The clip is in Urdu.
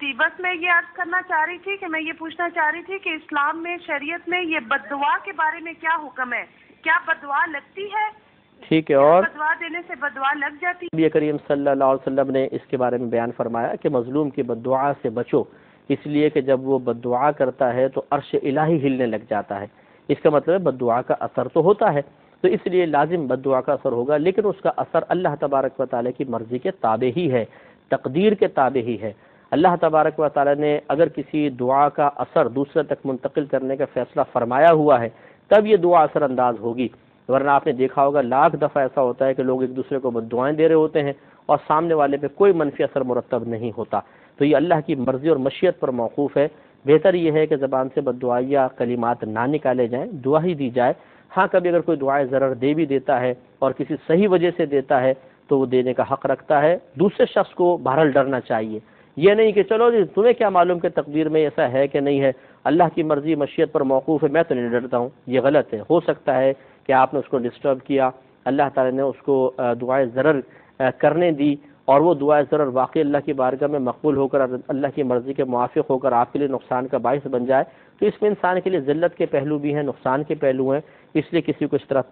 جی بس میں یہ عرض کرنا چاہ رہی تھی کہ میں یہ پوچھنا چاہ رہی تھی کہ اسلام میں شریعت میں یہ بد دعا کے بارے میں کیا حکم ہے؟ کیا بد دعا لگتی ہے؟ ٹھیک ہے، اور بد دعا دینے سے بد دعا لگ جاتی ہے؟ نبی کریم صلی اللہ علیہ وسلم نے اس کے بارے میں بیان فرمایا کہ مظلوم کی بد دعا سے بچو، اس لیے کہ جب وہ بد دعا کرتا ہے تو عرش الہی ہلنے لگ جاتا ہے۔ اس کا مطلب ہے بد دعا کا اثر تو ہوتا ہے، تو اس لیے لازم بد دعا کا اثر ہوگا، لیکن اس کا اثر اللہ تبارک و تعالیٰ کی مرضی کے تابع ہی ہے، تقدیر کے تابع ہی ہے۔ اللہ تبارک و تعالیٰ نے اگر کسی دعا کا اثر دوسرے تک منتقل کرنے کا فیصلہ فرمایا ہوا ہے تب یہ دعا اثر انداز ہوگی، ورنہ آپ نے دیکھا ہوگا لاکھ دفعہ ایسا ہوتا ہے کہ لوگ ایک دوسرے کو بد دعائیں دے رہے ہوتے ہیں اور سامنے والے پہ کوئی منفی اثر مرتب نہیں ہوتا۔ تو یہ اللہ کی مرضی اور مشیت پر موقوف ہے۔ بہتر یہ ہے کہ زبان سے بد دعائیہ کلمات نہ نکالے جائیں، دعا ہی دی جائے۔ ہاں کبھی اگر کوئی دعائیں ضرر دے بھی دیتا ہے اور کسی صحیح وجہ سے دیتا ہے تو وہ دینے کا حق رکھتا ہے، دوسرے شخص کو بہرحال ڈرنا چاہیے، یہ نہیں کہ چلو جی تمہیں کیا معلوم کہ تقدیر میں ایسا ہے کہ نہیں ہے، اللہ کی مرضی مشیت پر موقوف ہے، میں تو نہیں ڈرتا ہوں۔ یہ غلط ہے۔ ہو سکتا ہے کہ آپ نے اس کو ڈسٹرب کیا، اللہ تعالی نے اس کو دعائیں ضرر کرنے دی اور وہ دعائیں ضرر واقعی اللہ کی بارگاہ میں مقبول ہو کر اللہ کی مرضی کے موافق ہو کر آپ کے لیے نقصان کا باعث بن جائے، تو اس میں انسان کے لیے ذلت کے پہلو بھی ہیں، نقصان کے پہلو ہیں، اس لیے کسی کو اس طرح